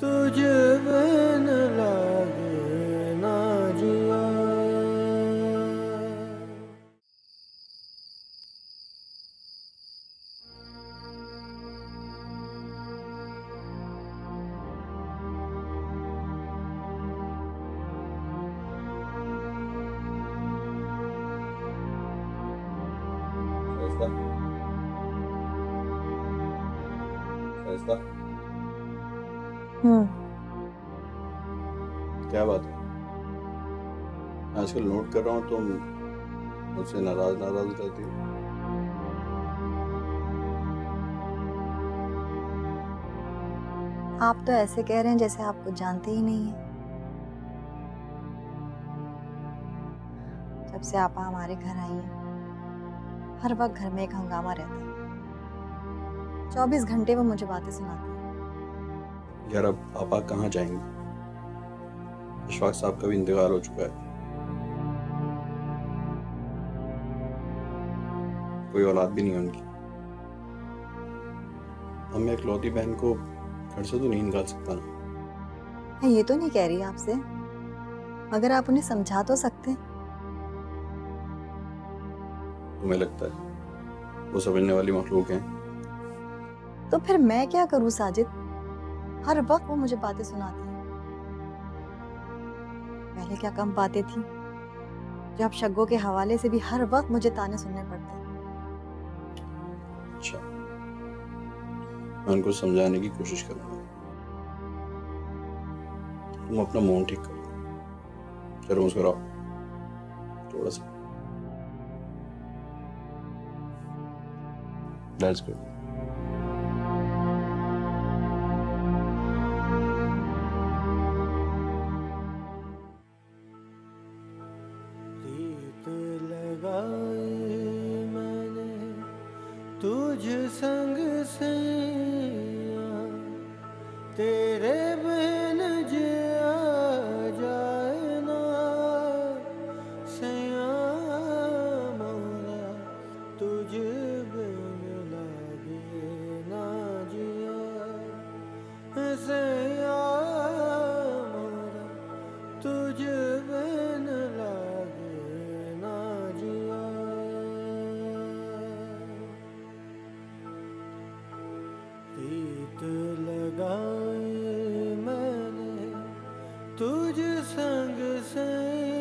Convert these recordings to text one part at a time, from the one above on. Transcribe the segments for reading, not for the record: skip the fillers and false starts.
तुझ बिन लागे ना जिया। फैसला फैसला हम्म। क्या बात है? आजकल नोट कर रहा हूँ तुम मुझसे नाराज नाराज रहती हो। आप तो ऐसे कह रहे हैं जैसे आप कुछ जानते ही नहीं है। जब से आपा हमारे घर आई हैं, हर वक्त घर में एक हंगामा रहता है। 24 घंटे वो मुझे बातें सुनाती है। यार अब पापा कहाँ जाएंगे? अशफाक साहब का भी इंतकाल हो चुका है। कोई औलाद भी नहीं है उनकी। अब मैं इकलौती बहन को घर से तो नहीं निकाल सकता ना। मैं ये तो नहीं कह रही आपसे, मगर आप उन्हें समझा तो सकते हैं। तुम्हें लगता है वो समझने वाली मखलूक हैं? तो फिर मैं क्या करूं साजिद? हर वक्त वो मुझे बातें सुनाती है। पहले क्या कम बातें थी, जब शग्गों के हवाले से भी हर वक्त मुझे ताने सुनने पड़ते। अच्छा, मैं उनको समझाने की कोशिश करूंगा। तुम अपना मौन ठीक करो। चलो मुस्कुराओ थोड़ा सा। That's good. प्रीत लगाई मैंने तुझ संग सैया, तेरे बिन जिया जाए ना सैया मोरा, तुझ बिन लागे ना जिया सैया मोरा, तुझ बिन लागे ना जिया। प्रीत लगाई मैंने तुझ संग सैया।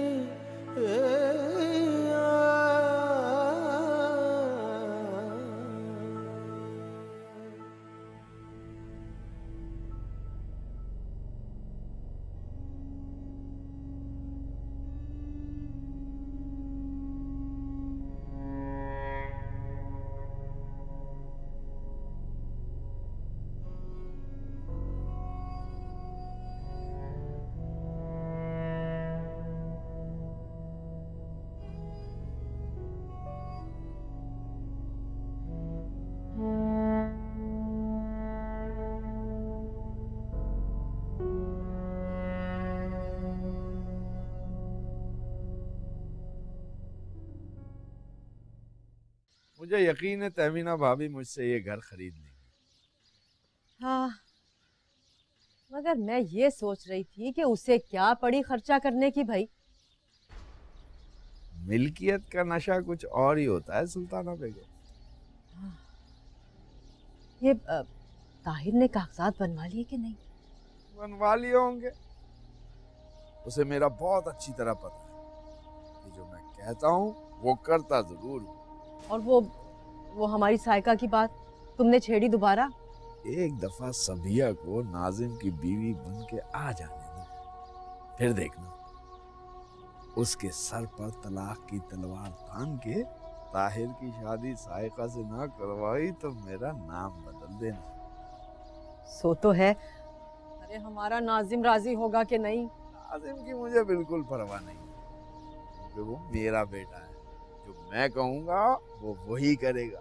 मुझे यकीन है तहमीना भाभी मुझसे ये घर खरीद लेंगी। हाँ, मगर मैं ये सोच रही थी कि उसे क्या पड़ी खर्चा करने की भाई। मिल्कियत का नशा कुछ और ही होता है सुल्ताना बेगम। ये ताहिर ने कागजात बनवा लिए कि नहीं? बनवा लिए होंगे। उसे मेरा बहुत अच्छी तरह पता है कि जो मैं कहता हूँ वो करता जरूर हूँ। और वो हमारी सायका की बात तुमने छेड़ी दोबारा? एक दफा सबिया को नाजिम की बीवी बन के आ जाने दो, फिर देखना उसके सर पर तलाक की तलवार तान के ताहिर की शादी सायका से ना करवाई तो मेरा नाम बदल देना। सो तो है। अरे हमारा नाजिम राजी होगा कि नहीं? नाजिम की मुझे बिल्कुल परवाह नहीं है, क्योंकि वो मेरा बेटा है। जो मैं कहूँगा वो वही करेगा।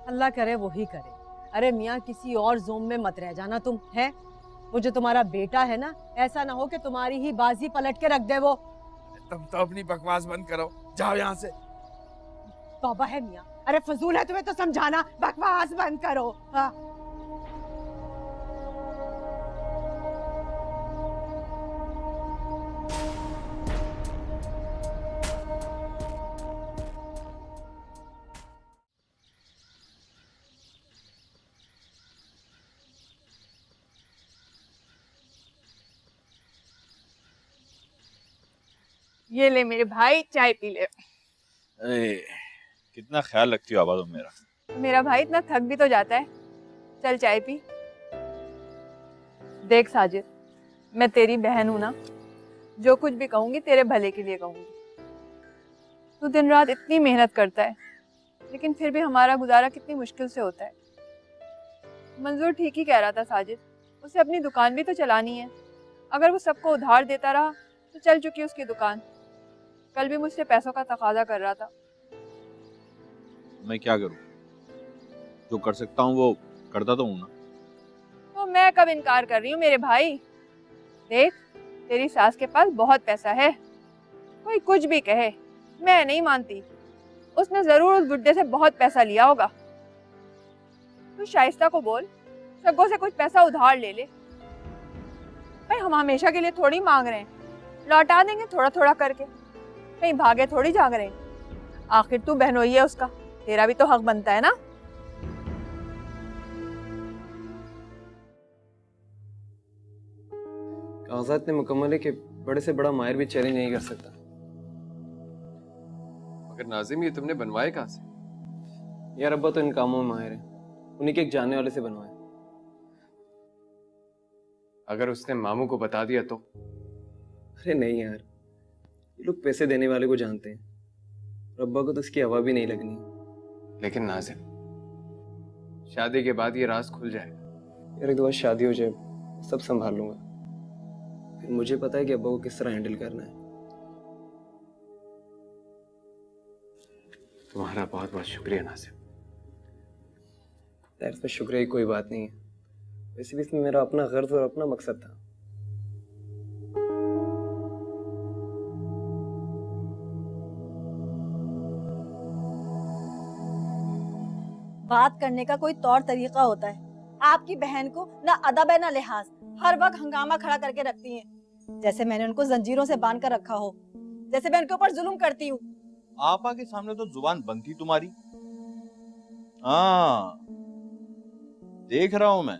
अल्लाह करे वही करे। अरे मियाँ, किसी और जोम में मत रह जाना तुम। है वो जो तुम्हारा बेटा है ना, ऐसा ना हो कि तुम्हारी ही बाजी पलट के रख दे वो। तुम तो अपनी बकवास बंद करो, जाओ यहाँ से। तौबा है मियाँ, अरे फजूल है तुम्हें तो समझाना। बकवास बंद करो। हाँ। ये ले मेरे भाई, चाय पी ले। अरे कितना ख्याल रखती हो आबा तुम मेरा। मेरा भाई इतना थक भी तो जाता है। चल चाय पी। देख साजिद, मैं तेरी बहन हूं ना, जो कुछ भी कहूंगी तेरे भले के लिए कहूंगी। तू दिन रात इतनी मेहनत करता है, लेकिन फिर भी हमारा गुजारा कितनी मुश्किल से होता है। मंजूर ठीक ही कह रहा था साजिद, उसे अपनी दुकान भी तो चलानी है। अगर वो सबको उधार देता रहा तो चल चुकी उसकी दुकान। कल भी मुझसे पैसों का तकाजा कर रहा था। मैं क्या करूं, जो कर सकता हूं वो करता तो हूं ना। तो मैं कब इनकार कर रही हूँ मेरे भाई। देख, तेरी सास के पास बहुत पैसा है, कोई कुछ भी कहे मैं नहीं मानती। उसने जरूर उस बुड्ढे से बहुत पैसा लिया होगा। तू शाइस्ता को बोल, शग्गो से कुछ पैसा उधार ले ले। भाई हम हमेशा के लिए थोड़ी मांग रहे हैं, लौटा देंगे थोड़ा थोड़ा करके। कहीं भागे थोड़ी जाग रहे हैं। आखिर तू बहनोई है उसका, तेरा भी तो हक बनता है ना। कागजात इतने मुकम्मल है कि बड़े से बड़ा माहिर भी चैलेंज नहीं कर सकता। मगर नाजिम, ये तुमने बनवाए कहाँ से? यार अब्बा तो इन कामों में माहिर है, उन्हीं के एक जानने वाले से बनवाए। अगर उसने मामू को बता दिया तो? अरे नहीं यार, ये लोग पैसे देने वाले को जानते हैं और अब्बा को तो उसकी हवा भी नहीं लगनी। लेकिन नाजिम, शादी के बाद ये राज खुल जाएगा। यार एक बार शादी हो जाए सब संभाल लूंगा, फिर मुझे पता है कि अब्बा को किस तरह हैंडल करना है। तुम्हारा बहुत बहुत शुक्रिया नाजिम। यार इसमें शुक्रिया की कोई बात नहीं है, वैसे भी इसमें मेरा अपना गर्ज और अपना मकसद था। बात करने का कोई तौर तरीका होता है। आपकी बहन को ना अदब है ना लिहाज, हर वक्त हंगामा खड़ा करके रखती हैं, जैसे मैंने उनको जंजीरों से बांध कर रखा हो, जैसे मैं उनके ऊपर जुल्म करती हूँ। आपा के सामने तो जुबान बंद थी तुम्हारी। हाँ, देख रहा हूं मैं,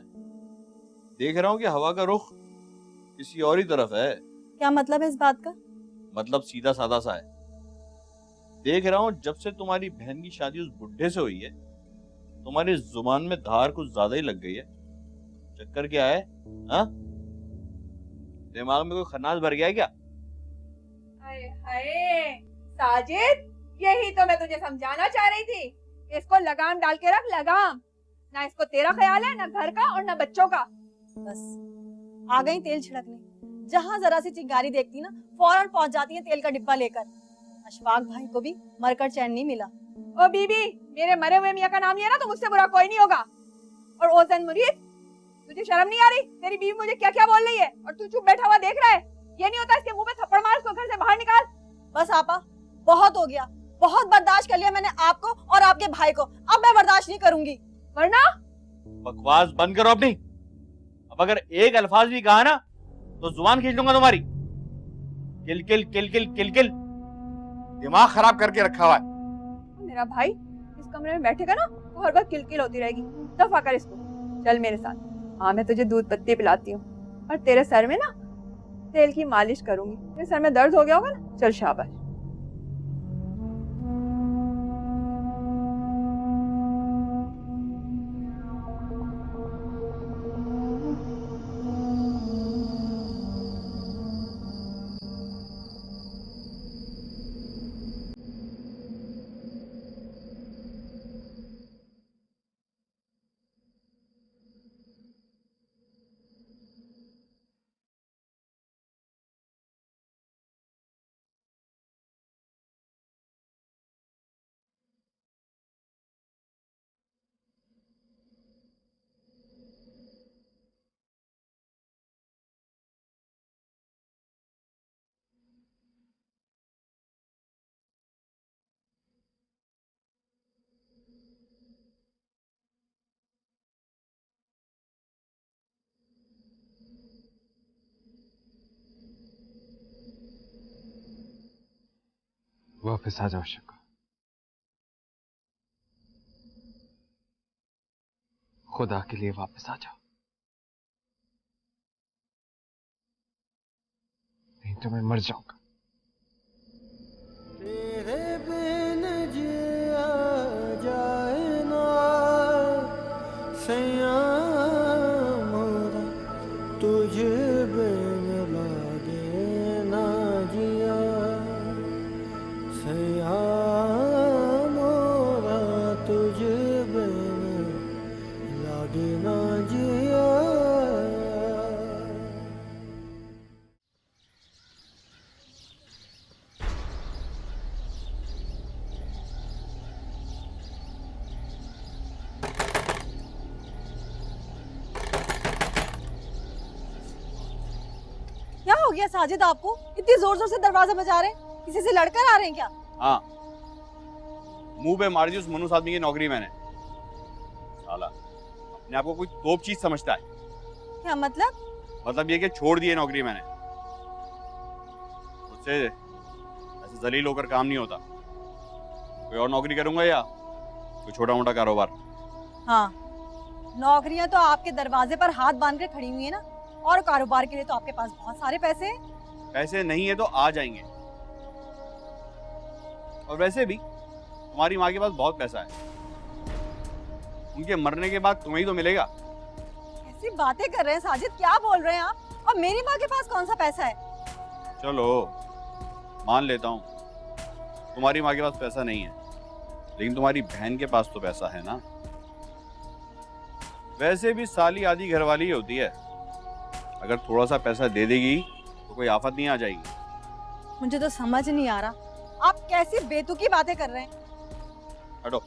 देख रहा हूं कि हवा का रुख किसी और ही तरफ है। क्या मतलब है इस बात का? मतलब सीधा साधा सा है। देख रहा हूं जब से तुम्हारी बहन की शादी उस बुढ़े से हुई है, तुम्हारी जुबान में धार कुछ ज्यादा ही लग गई है। चक्कर क्या है? हाँ, दिमाग में कोई खन्नास भर गया है क्या? हाय हाय साजिद, यही तो मैं तुझे समझाना चाह रही थी। इसको लगाम डाल के रख, लगाम। ना इसको तेरा ख्याल है, ना घर का और ना बच्चों का। बस आ गई तेल छिड़कने। जहाँ जरा सी चिंगारी देखती ना, फौरन पहुंच जाती है तेल का डिब्बा लेकर। अशफाक भाई को भी मरकर चैन नहीं मिला। ओ बीबी, मेरे मरे हुए मियाँ का नाम लिया ना तो मुझसे बुरा कोई नहीं होगा। और ओजन मुरीद, तुझे शर्म नहीं आ रही? तेरी बीवी मुझे क्या क्या बोल रही है और तू चुप बैठा हुआ देख रहा है। ये नहीं होता, इसके मुंह पे थप्पड़ मार, इसको घर से बाहर निकाल। बस आपा, बहुत हो गया, बहुत बर्दाश्त कर लिया मैंने आपको और आपके भाई को। अब मैं बर्दाश्त नहीं करूंगी। वरना बकवास बंद करो अपनी। अब अगर एक अल्फाज भी कहा ना तो जुबान खींच लूंगा तुम्हारी। किल किल किल किल किल किल, दिमाग खराब करके रखा हुआ है। मेरा भाई इस कमरे में बैठेगा ना तो हर वक्त किलकिल होती रहेगी। दफा कर इसको, चल मेरे साथ। हाँ, मैं तुझे दूध पत्ती पिलाती हूँ और तेरे सर में ना तेल की मालिश करूंगी। तेरे सर में दर्द हो गया होगा ना, चल शाबाश। वापस आ जाओ शक्का। खुदा के लिए वापस आ जाओ, नहीं तो मैं मर जाऊंगा। तेरे बिन जिया जाए ना सैया मोरा, तुझ बिन लागे ना जिया सैया मोरा, तुझ बिन लागे ना जिया। क्या हो गया साजिद आपको? इतनी जोर जोर से दरवाजा बजा रहे हैं, किसी से लड़कर आ रहे हैं क्या? हाँ, मुंह पे मार दी उस मनुष्य आदमी की नौकरी मैंने। साला अपने आप को कोई तोप चीज समझता है। क्या मतलब? मतलब ये कि छोड़ दिए नौकरी मैंने। उससे ऐसे जलील होकर काम नहीं होता। कोई और नौकरी करूंगा या कोई छोटा मोटा कारोबार। हाँ, नौकरियां तो आपके दरवाजे पर हाथ बांध कर खड़ी हुई है ना, और कारोबार के लिए तो आपके पास बहुत सारे पैसे हैं। पैसे नहीं है तो आ जाएंगे। और वैसे भी तुम्हारी माँ के पास बहुत पैसा है, उनके मरने के बाद तुम्हें ही तो मिलेगा। ऐसी बातें कर रहे हैं साजिद, क्या बोल रहे हैं आप? और मेरी माँ के पास कौन सा पैसा है? चलो मान लेता हूँ तुम्हारी माँ के पास पैसा नहीं है, लेकिन तुम्हारी बहन के पास तो पैसा है ना। वैसे भी साली आधी घरवाली होती है, अगर थोड़ा सा पैसा दे देगी तो कोई आफत नहीं आ जाएगी। मुझे तो समझ नहीं आ रहा, आप कैसी बेतुकी बातें कर रहे हैं। हटो।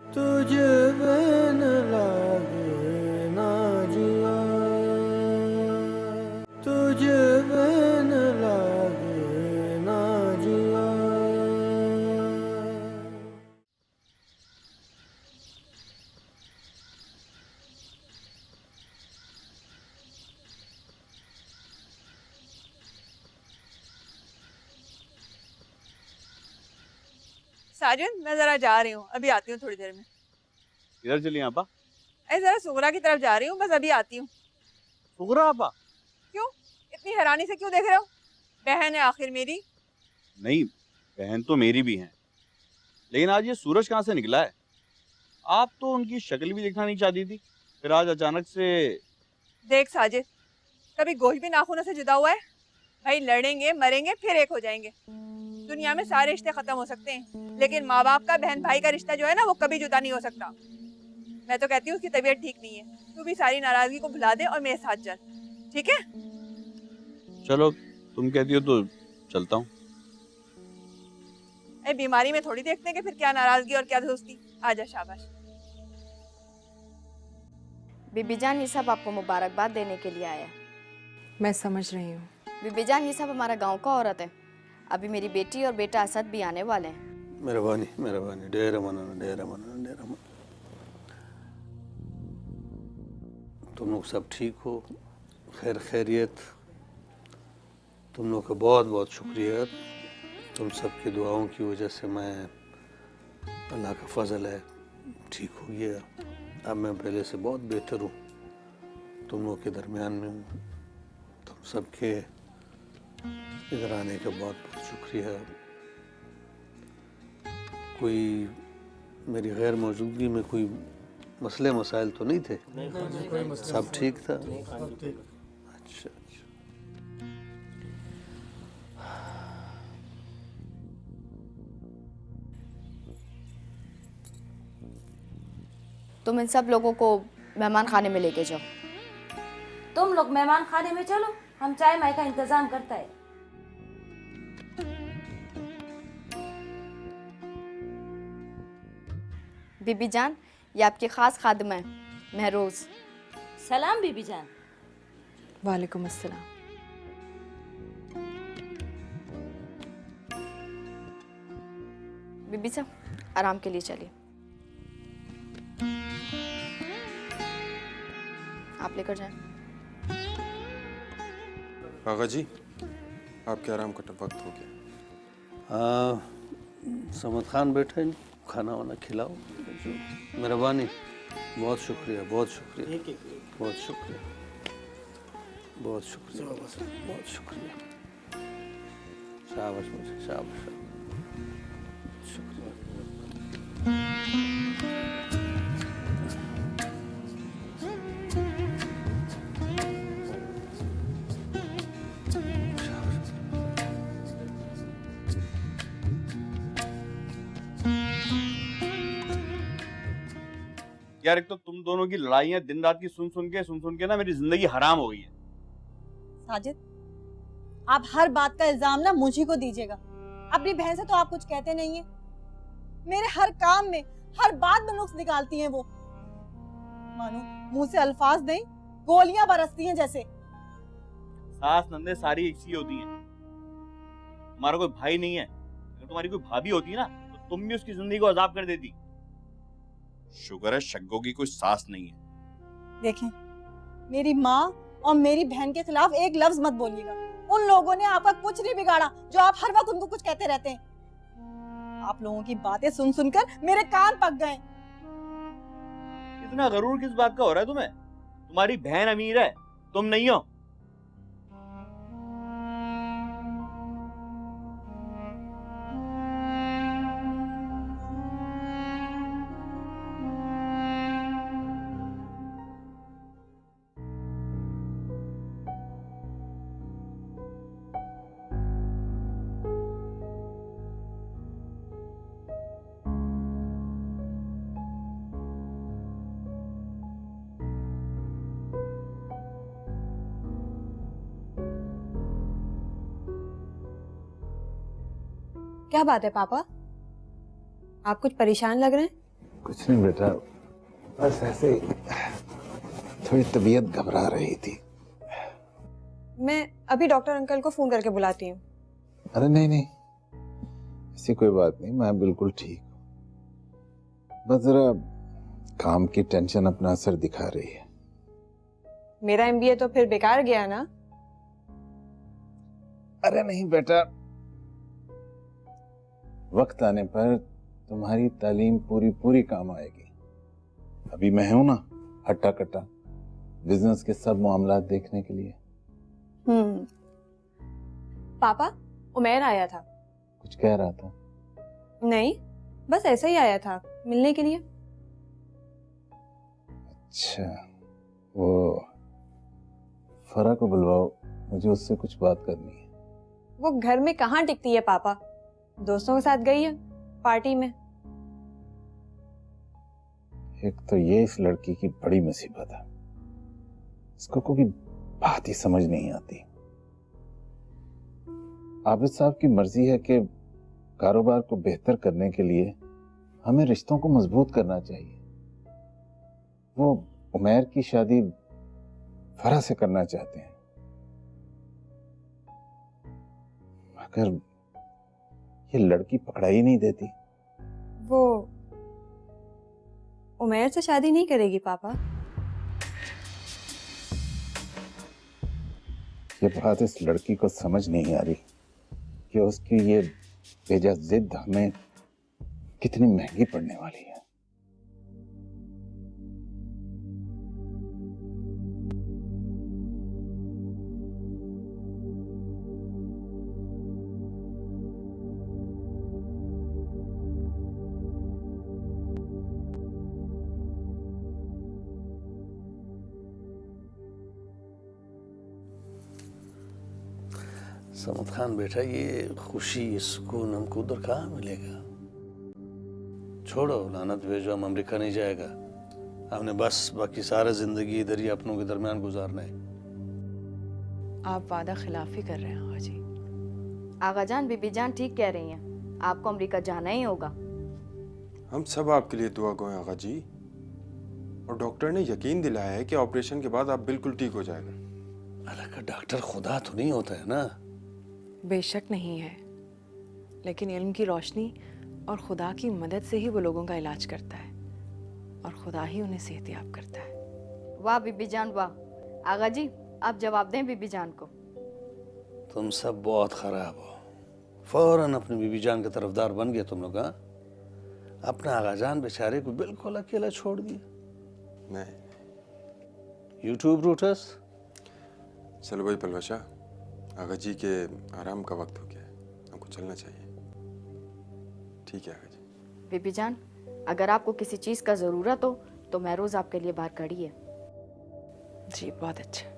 तुझ बिन लागे ना जिया, तुझ बिन लागे ना जिया। साजिद मैं जरा जा रही हूँ, अभी आती हूँ थोड़ी देर में। किधर चली आपा? अरे जरा सुगरा की तरफ जा रही हूँ, बस अभी आती हूँ। सुगरा आपा? क्यों इतनी हैरानी से क्यों देख रहे हो? बहन है आखिर मेरी। नहीं, बहन तो मेरी भी है, लेकिन आज ये सूरज कहाँ से निकला है? आप तो उनकी शक्ल भी देखना नहीं चाहती थी, फिर आज अचानक से। देख साजिद, कभी गोश्त भी नाखूनों से जुदा हुआ है? भाई लड़ेंगे मरेंगे फिर एक हो जाएंगे। दुनिया में सारे रिश्ते खत्म हो सकते हैं, लेकिन माँ बाप का बहन भाई का रिश्ता जो है ना, वो कभी जुदा नहीं हो सकता। मैं तो कहती हूँ उसकी तबीयत ठीक नहीं है, तू भी सारी नाराजगी को भुला दे और मेरे साथ चल, ठीक है? चलो तुम कहती हो तो चलता हूँ। बीमारी में थोड़ी देखते हैं कि फिर क्या नाराजगी और क्या दोस्ती। आजा, शाबाश। बीबी जान, ये सब आपको मुबारकबाद देने के लिए आया। मैं समझ रही हूँ। बीबी जान, ये सब हमारा गांव का औरत है। अभी मेरी बेटी और बेटा असद भी आने वाले हैं। मेहरबानी मेहरबानी, ढेर मनन ढेर मनन ढेर मनन। तुम लोग सब ठीक हो, खैर खैरियत? तुम लोग का बहुत बहुत शुक्रिया। तुम सबकी दुआओं की वजह से मैं, अल्लाह का फजल है, ठीक हो गया। अब मैं पहले से बहुत बेहतर हूँ। तुम लोग के दरमियान में हूँ। तुम सबके इधर आने का बहुत बहुत शुक्रिया। कोई मेरी गैर मौजूदगी में कोई मसले मसाइल तो नहीं थे? सब ठीक था? अच्छा। तुम इन सब लोगों को मेहमान खाने में लेके जाओ। तुम लोग मेहमान खाने में चलो, हम चाय माय का इंतजाम करता है। बीबी जान, ये आपकी खास खादिम है महरोज। सलाम बीबी जान। वालेकुम अस्सलाम। बीबी साहब, आराम के लिए चलिए। आप लेकर जाएं। आगा जी, आपके आराम का वक्त हो गया। समद खान बैठे, खाना वाना खिलाओ। मेहरबानी, बहुत शुक्रिया, बहुत शुक्रिया, बहुत शुक्रिया, बहुत शुक्रिया, बहुत शुक्रिया। शाबाश मुझे, शाबाश, शुक्रिया। यार, एक तो तुम दोनों की लड़ाइयां दिन रात की सुन सुन के ना मेरी जिंदगी हराम हो गई है। साजिद, आप हर बात का इल्जाम ना मुझी को दीजिएगा। अपनी बहन से तो आप कुछ कहते नहीं है। मेरे हर काम में, हर बात में नुक्स निकालती हैं वो। मानो मुंह से अल्फाज नहीं, गोलियां बरसती हैं जैसे। सास नंदे सारी एक सी होती हैं। तुम्हारा कोई भाई नहीं है। अगर तुम्हारी कोई भाभी होती ना तो तुम भी उसकी जिंदगी को अजाब कर देती। शुक्र है शग्गो की कोई सास नहीं है। देखें, मेरी माँ और मेरी बहन के खिलाफ एक लफ्ज मत बोलिएगा। उन लोगों ने आपका कुछ नहीं बिगाड़ा जो आप हर वक्त उनको कुछ कहते रहते हैं। आप लोगों की बातें सुन सुनकर मेरे कान पक गए। इतना गरूर किस बात का हो रहा है तुम्हें? तुम्हारी बहन अमीर है, तुम नहीं हो। क्या बात है पापा, आप कुछ परेशान लग रहे हैं? कुछ नहीं बेटा, बस ऐसे ही थोड़ी तबीयत घबरा रही थी। मैं अभी डॉक्टर अंकल को फोन करके बुलाती हूँ। अरे नहीं नहीं, ऐसी कोई बात नहीं, मैं बिल्कुल ठीक हूँ। बस जरा काम की टेंशन अपना असर दिखा रही है। मेरा एमबीए तो फिर बेकार गया ना? अरे नहीं बेटा, वक्त आने पर तुम्हारी तालीम पूरी पूरी काम आएगी। अभी मैं हूं ना हट्टा कट्टा बिजनेस के सब मामला देखने के लिए। पापा, उमैर आया था। कुछ कह रहा था? नहीं, बस ऐसे ही आया था मिलने के लिए। अच्छा, वो फरा को बुलवाओ, मुझे उससे कुछ बात करनी है। वो घर में कहाँ टिकती है पापा, दोस्तों के साथ गई है पार्टी में। एक तो ये इस लड़की की बड़ी मुसीबत है, इसको कोई बात ही समझ नहीं आती। आबिद साहब की मर्जी है कि कारोबार को बेहतर करने के लिए हमें रिश्तों को मजबूत करना चाहिए। वो उमैर की शादी फरा से करना चाहते हैं, मगर ये लड़की पकड़ाई नहीं देती। वो उमैर से शादी नहीं करेगी पापा। ये बात इस लड़की को समझ नहीं आ रही कि उसकी ये बेजा जिद हमें कितनी महंगी पड़ने वाली है। समद खान बेटा, ये खुशी, ये सुकून हमको उधर कहाँ मिलेगा? छोड़ो, लानत भेजो, हम अमेरिका नहीं जाएगा। हमने बस बाकी सारा जिंदगी इधर ही अपनों के दरमियान गुजारना है। आप वादा खिलाफी कर रहे हैं आगा जी। आगा जान, बीबी जान ठीक कह रही हैं, आपको अमेरिका जाना ही होगा। हम सब आपके लिए दुआ गो हैं आगा जी, और डॉक्टर ने यकीन दिलाया है कि ऑपरेशन के बाद आप बिल्कुल ठीक हो जाएगा। हालांकि डॉक्टर खुदा तो नहीं होता है ना। बेशक नहीं है, लेकिन इल्म की रोशनी और खुदा की मदद से ही वो लोगों का इलाज करता है, और खुदा ही उन्हें सेहतयाब करता है। वाह बीबी जान वाह। आगा जी, आप जवाब दें बीबी जान को। तुम सब बहुत खराब हो, फौरन अपनी बीबी जान के तरफदार बन गए तुम लोग। हाँ, अपना आगा जान बेचारे को बिल्कुल अकेला छोड़ दिया। नहीं, यूट्यूब रूटर्स। चलो भाई पलवशा, आगा जी के आराम का वक्त हो गया है, हमको चलना चाहिए। ठीक है आगा जी। बीबी जान, अगर आपको किसी चीज़ का ज़रूरत हो तो मैं रोज़ आपके लिए बाहर खड़ी है। जी बहुत अच्छा।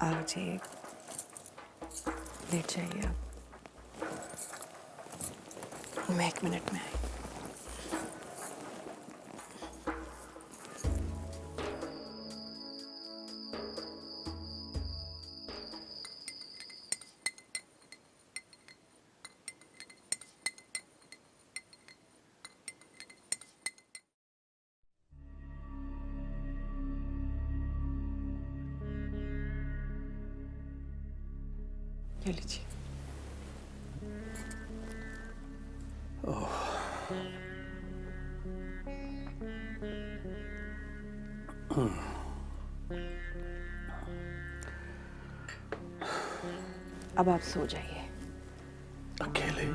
आगा जी लेट जाइए आप, मैं 1 मिनट में आई। ये लीजिए। अब आप सो जाइए। अकेले?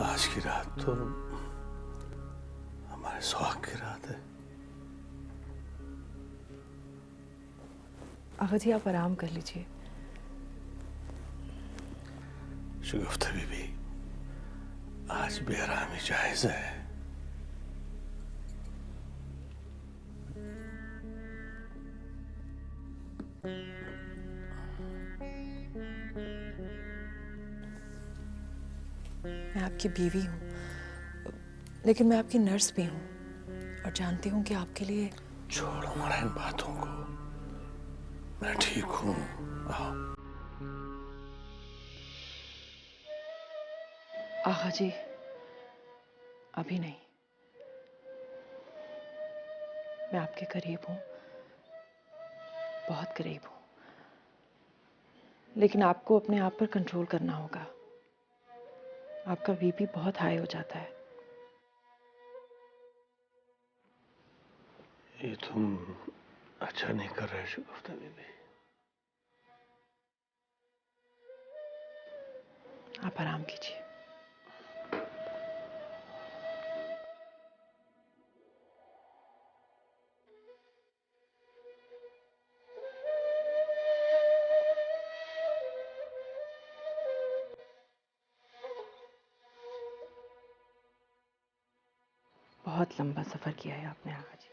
आज की रात तो हमारे सुहाग की रात है। आगा जी आप आराम कर लीजिए। शगुफ्ता बीबी, आज बेआरामी जायज है। मैं आपकी बीवी हूँ, लेकिन मैं आपकी नर्स भी हूँ, और जानती हूँ कि आपके लिए। छोड़ो मरा इन बातों को, मैं ठीक हूँ। आओ। आगा जी अभी नहीं, मैं आपके करीब हूँ, बहुत करीब हूँ, लेकिन आपको अपने आप पर कंट्रोल करना होगा। आपका बीपी बहुत हाई हो जाता है। ये तुम अच्छा नहीं कर रहे शगुफ्ता बीबी। आप आराम कीजिए। बहुत लंबा सफर किया है आपने आगा जी।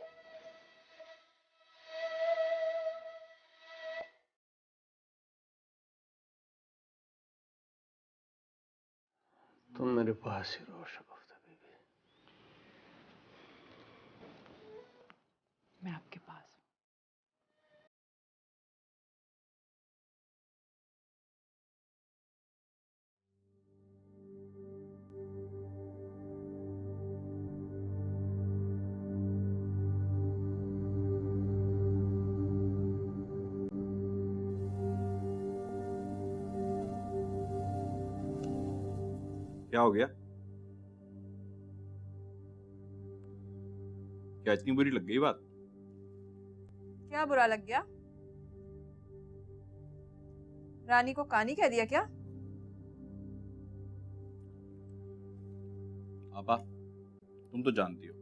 तुम मेरे पास ही रहो शगुफ्ता बीबी। मैं आपके पास हूँ। क्या हो गया? क्या इतनी बुरी लग गई बात? क्या बुरा लग गया? रानी को कानी कह दिया क्या? आपा, तुम तो जानती हो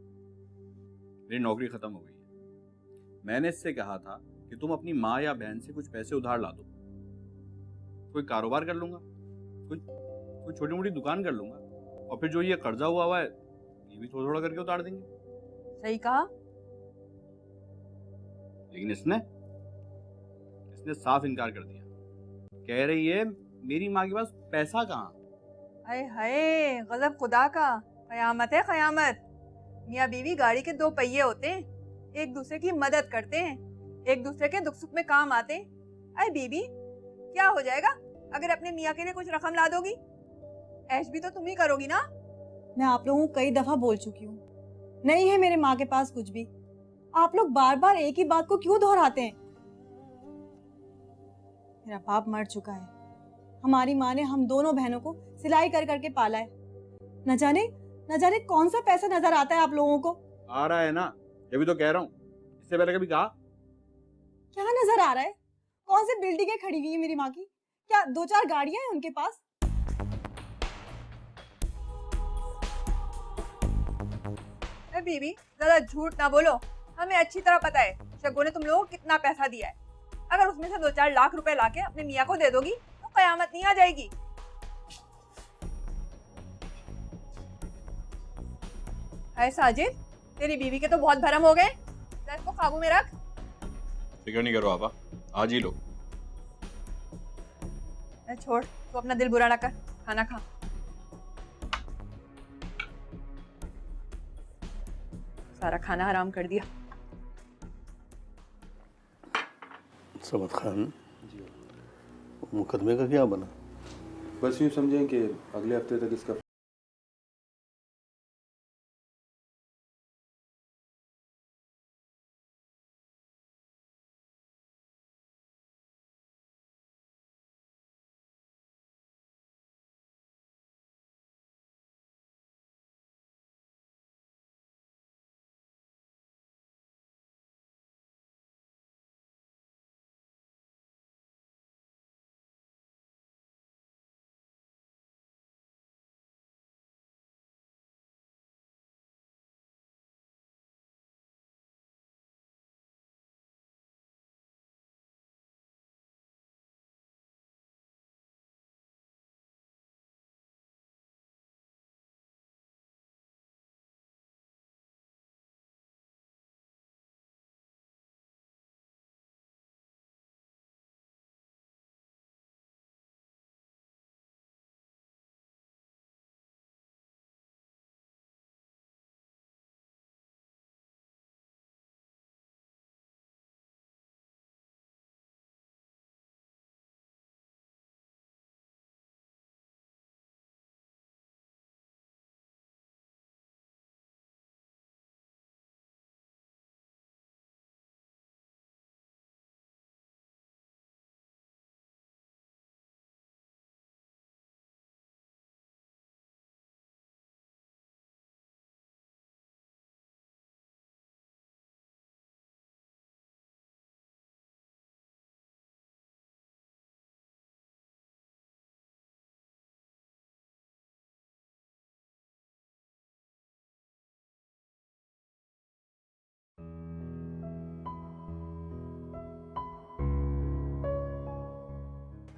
मेरी नौकरी खत्म हो गई है। मैंने इससे कहा था कि तुम अपनी माँ या बहन से कुछ पैसे उधार ला दो, कोई कारोबार कर लूंगा, कोई छोटी मोटी दुकान कर लूंगा, और फिर जो ये कर्जा हुआ है ये भी थोड़ा थोड़ा करके उतार देंगे। सही कहा। लेकिन इसने साफ इनकार कर दिया, कह रही है मेरी माँ के पास पैसा कहाँ। हाय हाय, गजब खुदा का, कयामत है कयामत। मियाँ बीवी गाड़ी के 2 पहिए होते हैं, एक दूसरे की मदद करते हैं, एक दूसरे के दुख सुख में काम आते हैं। अरे बीबी, क्या हो जाएगा अगर अपने मियाँ के लिए कुछ रकम ला दोगी? ऐश भी तो तुम ही करोगी ना। मैं आप लोगों को कई दफा बोल चुकी हूँ, नहीं है मेरे माँ के पास कुछ भी। आप लोग बार बार एक ही बात को क्यों दोहराते हैं? मेरा बाप मर चुका है, हमारी माँ ने हम दोनों बहनों को सिलाई कर करके पाला है। न जाने कौन सा पैसा नजर आता है आप लोगों को। आ रहा है ना, ये भी तो कह रहा हूँ, इससे पहले कभी कहा? क्या नजर आ रहा है? कौन सी बिल्डिंगें खड़ी हुई है मेरी माँ की? क्या 2-4 गाड़ियां हैं उनके पास? अरे बीबी, ज्यादा झूठ ना बोलो, हमें अच्छी तरह पता है शग्गू ने तुम लोगों को कितना पैसा दिया है। अगर उसमें से 2-4 लाख रुपए लाके अपने मियाँ को दे दोगी तो कयामत नहीं आ जाएगी। है साजिद, तेरी बीवी के तो बहुत भरम हो गए, इसको काबू में रख। फिक्र नहीं करो आपा, आज ही लो। छोड़, तू अपना दिल बुरा ना कर, खाना खा। सारा खाना हराम कर दिया। समद खान, मुकदमे का क्या बना? बस यूँ समझें कि अगले हफ्ते तक इसका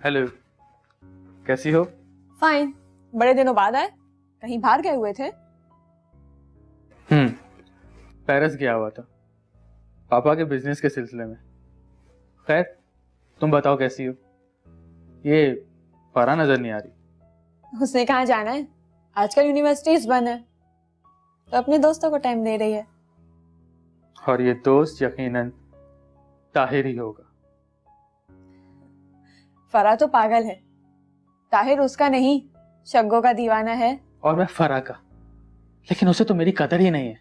हेलो, कैसी हो? फाइन। बड़े दिनों बाद आए, कहीं बाहर गए हुए थे? पेरिस गया हुआ था, पापा के बिजनेस के सिलसिले में। खैर, तुम बताओ कैसी हो? ये फरा नजर नहीं आ रही। उसने कहाँ जाना है, आजकल यूनिवर्सिटीज बंद है, तो अपने दोस्तों को टाइम दे रही है। और ये दोस्त यकीनन ताहिर ही होगा। फरा तो पागल है, ताहिर उसका नहीं, शग्गो का दीवाना है। और मैं फरा का, लेकिन उसे तो मेरी कदर ही नहीं है।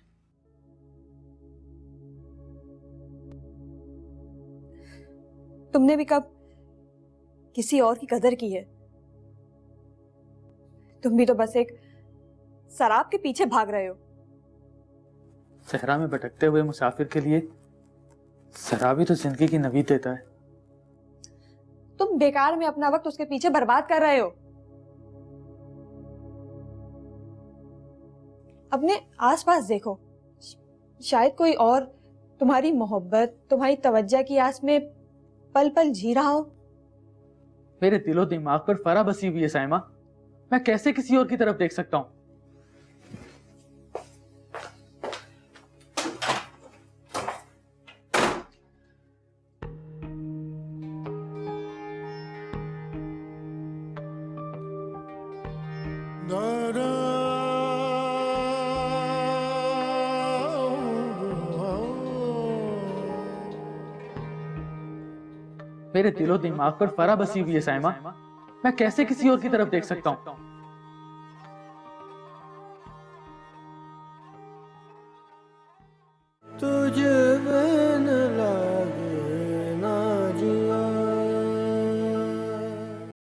तुमने भी कब किसी और की कदर की है? तुम भी तो बस एक शराब के पीछे भाग रहे हो। सहरा में भटकते हुए मुसाफिर के लिए शराब ही तो जिंदगी की नवीद देता है। तुम बेकार में अपना वक्त उसके पीछे बर्बाद कर रहे हो। अपने आसपास देखो, शायद कोई और तुम्हारी मोहब्बत, तुम्हारी तवज्जो की आस में पल पल जी रहा हो। मेरे दिलो दिमाग पर फरा बसी हुई है साइमा, मैं कैसे किसी और की तरफ देख सकता हूँ? मेरे दिलो दिमाग पर फरा बसी हुई है साइमा, मैं कैसे किसी और की तरफ देख सकता हूँ?